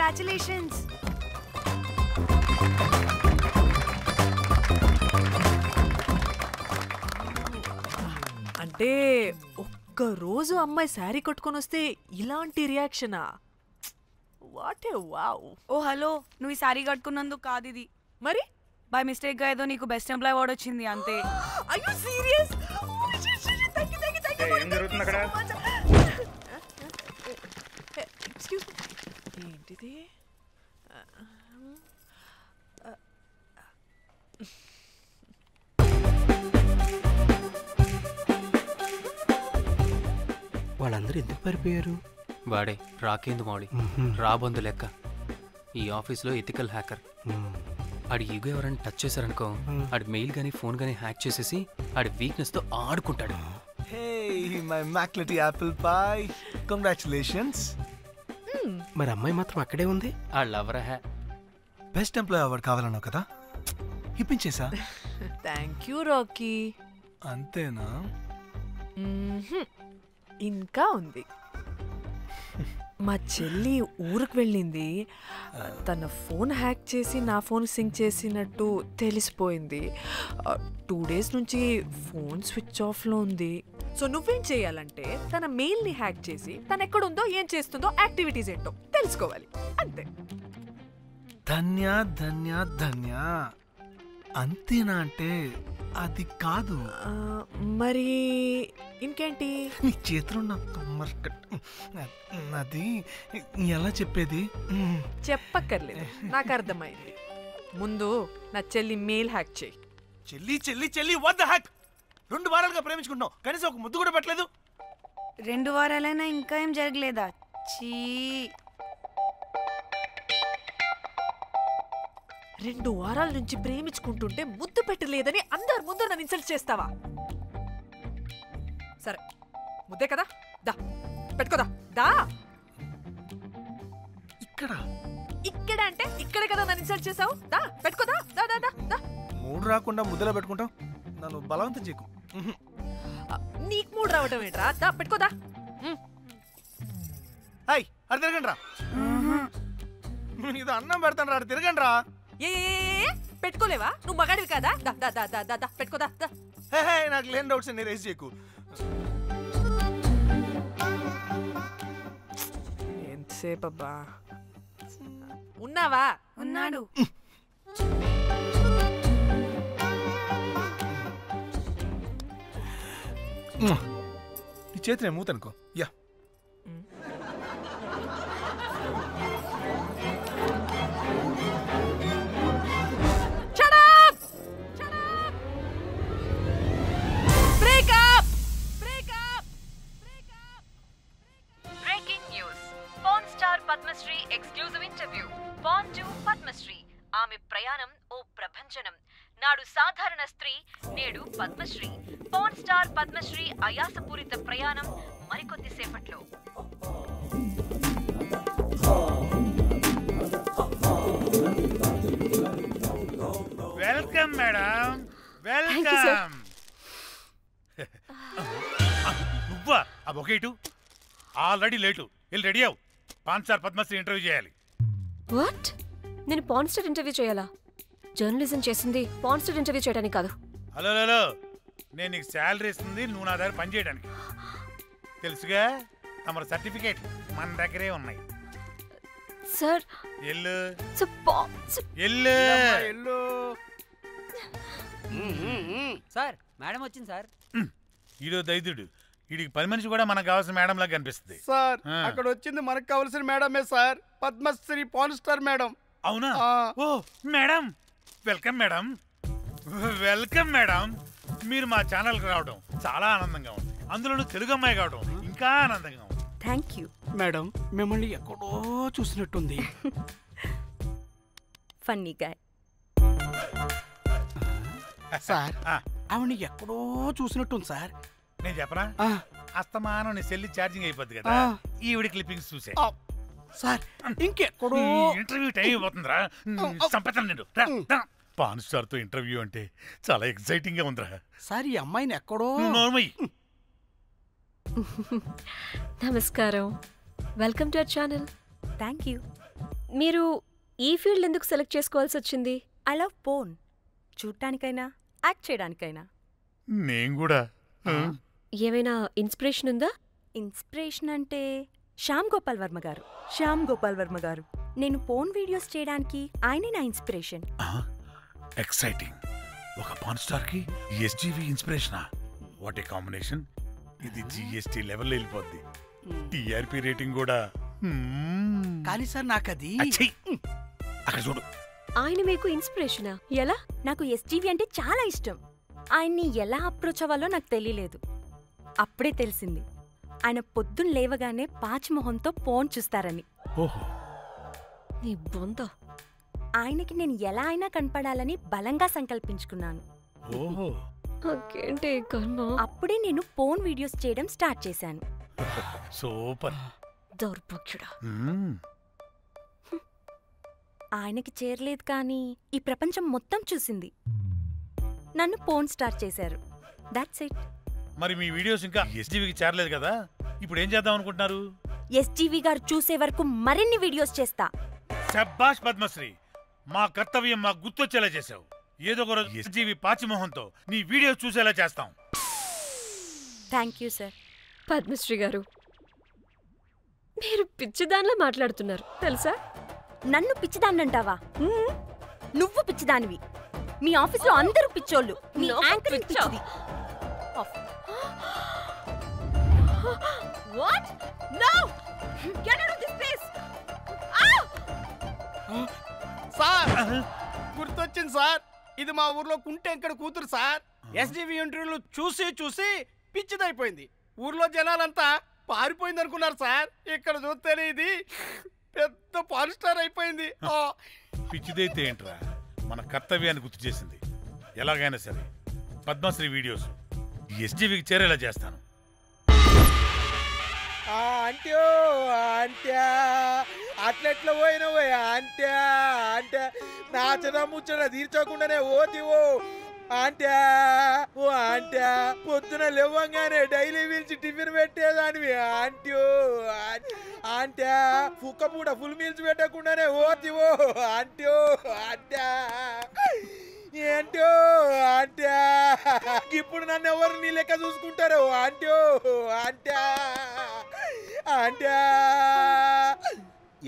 Congratulations. అంటే ఒక్క రోజు అమ్మాయి శారీ కట్టుకొని వస్తే ఇలాంటి రియాక్షనా? What a wow. Oh hello, నువ్వు ఈ సారీ కట్టుకున్నందుకు కాదు ఇది. మరి బై మిస్టేక్ గా ఏదో నీకు బెస్ట్ ఎంప్లాయ్ అవార్డ్ వచ్చింది అంతే. అయ్యో సీరియస్? ఏం జరుగుతుంది అక్కడ? ఎక్స్క్యూజ్ మీ, ఏంటిది? వాళ్ళందరూ ఎందుకు పారిపోయారు? వాడే రాకేందు మౌళి, రాబందు లెక్క. ఈ ఆఫీస్లో ఎథికల్ హ్యాకర్. ఆడి ఈగో ఎవరైనా టచ్ చేశారనుకో, ఆడి మెయిల్ కానీ ఫోన్ కానీ హ్యాక్ చేసేసి ఆడి వీక్నెస్తో ఆడుకుంటాడు. Hey, my McLetty apple pie. Congratulations. మరి అమ్మాయి మాత్రం అక్కడే ఉంది. ఆ లవర్ హ్యా బెస్ట్ ఎంప్లాయ్ అవార్డ్ కావాలన్నావు కదా, ఇప్పించేసా. Thank you Rocky. అంతేనా? ఇంకా ఉంది. మా చెల్లి ఊరికి వెళ్ళింది. తన ఫోన్ హ్యాక్ చేసి నా ఫోన్ సింక్ చేసినట్టు తెలిసిపోయింది. 2 days నుంచి ఫోన్ స్విచ్ ఆఫ్లో ఉంది. సో నువ్వేం చేయాలంటే తన మెయిల్ని హ్యాక్ చేసి తను ఎక్కడుందో ఏం చేస్తుందో యాక్టివిటీస్ ఏంటో తెలుసుకోవాలి, అంతే. ధన్య ధన్య ధన్య. అంతేనా అంటే అది కాదు. మరి ఇంకేంటి? నీ చేతిలో అది ఎలా చెప్పేది? చెప్పక్కర్లేదు, నాకు అర్థమైంది. ముందు నా చెల్లి మెయిల్ హ్యాక్ చేయి. చెల్లి చెల్లి చెల్లి వాట్ ద హ్యాక్? 2 వారాలుగా ప్రేమించుకుంటున్నావు, కనీసం ఒక ముద్దు కూడా పెట్టలేదు. 2 వారాలైనా ఇంకా ఏం జరగలేదా? చీ. 2 వారాల నుంచి ప్రేమించుకుంటుంటే ముద్దు పెట్టలేదని అందరు ముందు నన్ను ఇన్సల్ట్ చేస్తావా? సరే ముద్దే కదా, దా పెట్టుకోదా. దా. ఇక్కడ అంటే ఇక్కడే కదా నన్ను ఇన్సల్ట్ చేసావు. దా పెట్టుకోదా. దా దా దా దా. మూడు రాకుండా ముద్దలో పెట్టుకుంటావు, నన్ను బలవంతం చేయకు. నీకు మూడు రావటం ఏంట్రా? దా పెట్టుకోదా. హాయ్, అది తిరగండి రా. ఇది అన్నం పెడతాను రా, తిరగండి రా. ఏ పెట్టుకోలేవా? నువ్వు మగాడివి కదా. దా దా దా దా దా దా పెట్టుకోదా. దా. హే, నాకు లేని డౌట్స్ అన్ని రేస్ చేయకు. ఎంతసేపు అబ్బా? ఉన్నావా? ఉన్నాడు. ఈ చేతిని మూతనుకో. Yeah, Padmashri exclusive interview. Pan to Padmashri. ఆమె ప్రయాణం ఓ ప్రభంజనం. నాడు సాధారణ స్త్రీ, నేడు పద్మశ్రీ. పాన్ స్టార్ పద్మశ్రీ అయాసపూరిత ప్రయాణం మరికొద్ది సేపట్లో. Welcome madam, welcome. నువ్వా? ఆ బొకేటు ఆల్రెడీ లేటు. వెళ్ళి రెడీ అవు, పాన్ స్టార్ పద్మశ్రీ ఇంటర్వ్యూ చేయాలి. వాట్? నేను పాన్ స్టార్ ఇంటర్వ్యూ చేయాలా? జర్నలిజం చేసింది పాన్ స్టార్ ఇంటర్వ్యూ చేయడానికి కాదు. హలో హలో, నేను నీకు శాలరీ ఇస్తుంది నువ్వు నా దగ్గర పని చేయడానికి. తెలుసుగా, తమ సర్టిఫికేట్ మన దగ్గరే ఉన్నాయి. సార్ ఎల్లు ఎల్లు. సార్ మేడం వచ్చింది సార్. ఈడో దైదుడు, వీడికి పని మనిషి కూడా మనకు కావాల్సిన మేడం లాగా కనిపిస్తుంది. సార్ అక్కడ వచ్చింది మనకు కావాల్సిన మేడమే sir, Padmashri pan star madam. అవునా? Oh madam, welcome madam, welcome madam. మీరు మా ఛానల్కి రావడం చాలా ఆనందంగా ఉంది. అందులోనూ తెలుగు అమ్మాయి కావడం ఇంకా ఆనందంగా ఉంది. Thank you madam. మిమ్మల్ని ఎక్కడో చూసినట్టుంది. Funny guy. సార్ ఆవిడ్ని ఎక్కడో చూసినట్టుంది సార్. నేను చెప్పనా? అస్తమానం నీ సెల్లి ఛార్జింగ్ అయిపోద్ది కదా, ఈవిడ క్లిప్పింగ్స్ చూసే. సార్ ఇంకెక్కడో ఇంటర్వ్యూ టైం అయిపోతుందిరా. సంపేతాను నేను. పాన్ స్టార్ తో ఇంటర్వ్యూ అంటే చాలా ఎక్సైటింగ్ గా ఉందిరా. సార్ ఈ అమ్మాయిని ఎక్కడో. నమస్కారం, welcome to our channel. Thank you. మీరు ఈ ఫీల్డ్ ఎందుకు సెలెక్ట్ చేసుకోవాల్సి వచ్చింది? I love porn. చూడటానికైనా యాక్ట్ చేయడానికైనా. నేను కూడా. ఏమైనా ఇన్స్పిరేషన్ ఉందా? ఇన్స్పిరేషన్ అంటే శ్యామ్ గోపాల్ వర్మ గారు. నేను పోన్ వీడియోస్ చేయడానికి ఆయనే నా ఇన్స్పిరేషన్. ఎక్సైటింగ్. ఒక పాన్ స్టార్ కి ఎస్జీవి ఇన్స్పిరేషనా? What a combination. ఇది జిఎస్టీ లెవెల్ వెళ్ళిపోద్ది. టిఆర్పి రేటింగ్ కూడా. కానీ సార్ నాకది అక్కడ చూడు. ఆయన మీకు ఇన్స్పిరేషనా? ఎలా? నాకు ఎస్జీవి అంటే చాలా ఇష్టం. ఆయన్ని ఎలా అప్రోచ్ అవ్వాలో నాకు తెలియలేదు. అప్పుడే తెలిసింది ఆయన పొద్దున్న లేవగానే పాచిమొహంతో ఫోన్ చూస్తారని. నీ బొంద. ఆయనకి నేను ఎలా అయినా కనపడాలని బలంగా సంకల్పించుకున్నాను. అప్పుడే నేను ఫోన్ వీడియోస్ చేయడం స్టార్ట్ చేశాను. సూపర్. దౌర్భాగ్యుడా. ఆయనకి చేరలేదు కానీ ఈ ప్రపంచం మొత్తం చూసింది. నన్ను ఫోన్ స్టార్ట్ చేశారు. That's it. మరి మీ వీడియోస్ ఇంకా ఎస్జీవికి చేరలేదు కదా, ఇప్పుడు ఏం చేద్దాం అనుకుంటున్నారు? ఎస్జీవి గారు చూసే వరకు మరిన్ని వీడియోస్ చేస్తా. శభాష్ పద్మశ్రీ, మా కర్తవ్యం మాకు గుర్తొచ్చేలా చేసావు. ఏదో ఒక రోజు ఎస్జీవి పాచిమోహంతో నీ వీడియోస్ చూసేలా చేస్తాం. Thank you sir. పద్మశ్రీ గారు, మీరు పిచ్చిదానిలా మాట్లాడుతున్నారు తెలుసా? నన్ను పిచ్చిదాన్నంటావా? నువ్వు పిచ్చిదానివి. మీ ఆఫీస్లో అందరూ పిచ్చోళ్ళు. నీ యాంకరింగ్ పిచ్చిది. What? No! Get out of this place! Sir గుర్తొచ్చింది సార్. ఇది మా ఊర్లో కుంటెంకడ కూతురు సార్. ఎస్జీవి ఇంటర్వ్యూలు చూసి చూసి పిచ్చిదైపోయింది. ఊర్లో జనాలంతా పారిపోయింది అనుకున్నారు సార్. ఇక్కడ చూస్తేనే ఇది పెద్ద పాన్ స్టార్ అయిపోయింది. పిచ్చిదైతే ఏంట్రా, మన కర్తవ్యాన్ని గుర్తు చేసింది. ఎలాగైనా సరే పద్మశ్రీ వీడియోస్ ఎస్జీవికి చేరేలా చేస్తాను. అంట్యో అంట్యా అట్లెట్లా పోయినవో అంట్యా అంటే నాచన ముచ్చట తీర్చకుండానే ఓతివో అంట్యా. ఓ అంట్యా పొద్దున లేవంగానే డైలీ పిలిచి టిఫిన్ పెట్టేదానివి అంట్యో అంట్యా. కుక్క పూట ఫుల్ మీల్స్ పెట్టకుండానే ఓతివో అంట్యో అంట్యా. ఏంటో అంట్యా ఇప్పుడు నన్ను ఎవరు నీ లెక్క చూసుకుంటారు అంట్యో అంట్యా అంట్యా.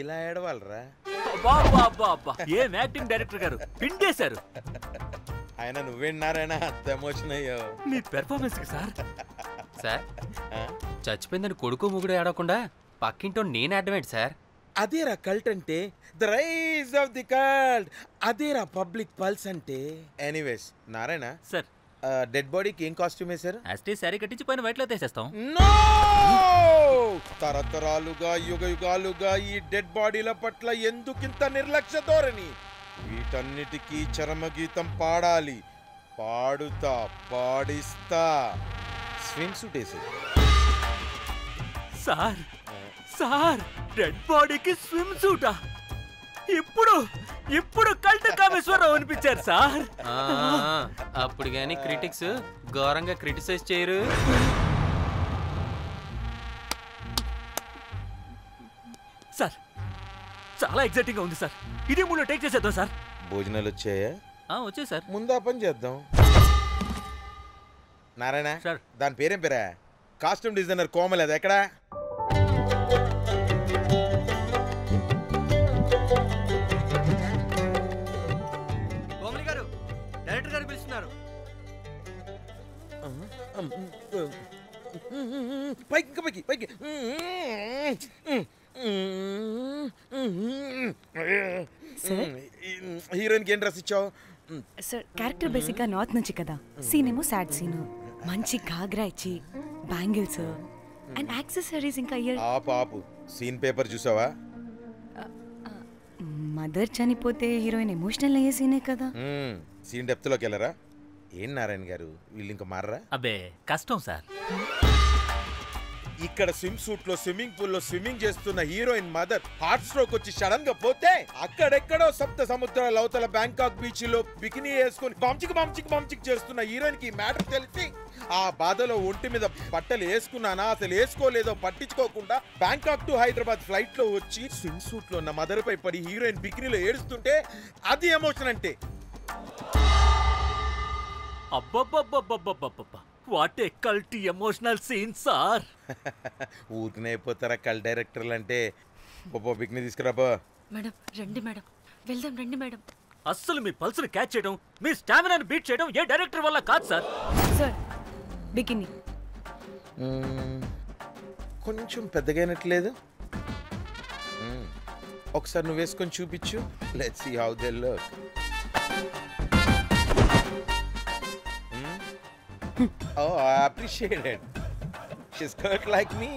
ఇలా ఏడవాలరా? ఏం యాక్టింగ్ డైరెక్టర్ గారు పిండేశారు. ఆయన నువ్వేంటున్నారైనా అంత ఎమోషన్ అయ్యో మీ పెర్ఫార్మెన్స్ సార్. సార్ చచ్చిపోయిందని కొడుకు ముగుడు ఏడకుండా పక్కింటో నేను అడ్డమేంటి సార్? అదేరా కల్ట్ అంటే, the rise of the cult. అదేరా పబ్లిక్ పల్స్ అంటే. ఎనీవేస్ నారాయణ సార్, డెడ్ బాడీకి ఏం కాస్ట్యూమ్ వేశారు? యాస్టీ సారీ కట్టించి పైన వైట్ లో తీసేస్తాం. నో! తరతరాలుగా యుగ యుగాలుగా ఈ డెడ్ బాడీల పట్ల ఎందుకింత నిర్లక్ష్య ధోరణి? వీటన్నిటికీ చరమగీతం పాడాలి. పాడుతా, పాడిస్తా. స్విమ్ సూట్ వేసి సార్ సార్ డెడ్ బాడీకి స్విమ్ సూటా? ఇప్పుడు కల్ట్ కామేశ్వరరావు అనిపించారు సార్. అప్పుడు గానీ క్రిటిక్స్ ఘోరంగా క్రిటిసైజ్ చేయరు. సార్ చాలా ఎక్సైటింగ్ గా ఉంది సార్. ఇది ముందు టేక్ చేసేద్దాం సార్. భోజనాలు వచ్చాయా? వచ్చాయి సార్. ముందు ఆ పని చేద్దాం. నారాయణ సార్, దాని పేరేం పేరా? Costume designer Komal. అది ఎక్కడా? కోమలి గారు, డైరెక్టర్ గారు పిలుస్తున్నారు. పైకి ఇంకా పైకి పైకి. హీరోయిన్కి ఏం డ్రెస్ ఇచ్చావు? సార్ క్యారెక్టర్ బేసిక్ గా నార్త్ నుంచి కదా. సీన్ ఏమో సాడ్ సీన్. మంచి ఘాగ్రా ఇచ్చి బ్యాంగిల్స్ అండ్ యాక్సెసరీస్ ఇంకా ఇయర్. ఆపు సీన్ పేపర్ చూసావా? మదర్ చనిపోతే హీరోయిన్ ఎమోషనల్ అయ్యే సీనే కదా. సీన్ డెప్త్ లోకి వెళ్ళరా? ఏం నారాయణ గారు వీళ్ళు ఇంకా మారరా? అబ్బే కష్టం సార్. ఈ ఇక్కడ స్విమ్ సూట్ లో స్విమ్మింగ్ పూల్ లో స్విమ్మింగ్ చేస్తున్న హీరోయిన్ మదర్ హార్ట్ స్ట్రోక్ వచ్చి సడన్ గా పోతే అక్కడెక్కడో సప్త సముద్రాల అవతల బ్యాంకాక్ బీచ్ లో బికినీ వేసుకుని బంచిక్ చేస్తున్న హీరోయిన్ కి మ్యాటర్ తెలిసి ఆ బాధలో ఒంటి మీద బట్టలు వేసుకున్నానా అసలు వేసుకోలేదో పట్టించుకోకుండా బ్యాంకాక్ టు హైదరాబాద్ ఫ్లైట్ లో వచ్చి స్విమ్ సూట్ లో ఉన్న మదర్ పై పడి హీరోయిన్ బికినీలో ఏడుస్తుంటే అది ఎమోషన్ అంటే. అబ్బబ్బబ్బబ్బబ్బబ్బబ్బ వాట్ ఏ కల్టీ ఎమోషనల్ సీన్ సార్. ఊరికనే అయిపోతారా కల్ డైరెక్టర్లు అంటే. బికినీ తీసుకురాబో. మేడం రండి మేడం, వెళ్దాం రండి మేడం. అస్సలు మీ పల్స్ని క్యాచ్ చేయడం, మీ స్టామినాని బీట్ చేయడం ఏ డైరెక్టర్ వల్ల కాదు సార్. సార్ బికినీ కొంచెం పెద్దగైనట్లేదు. ఒకసారి నువ్వు వేసుకొని చూపించు. Let's see how they look. Oh, I appreciate it. She's cut like me.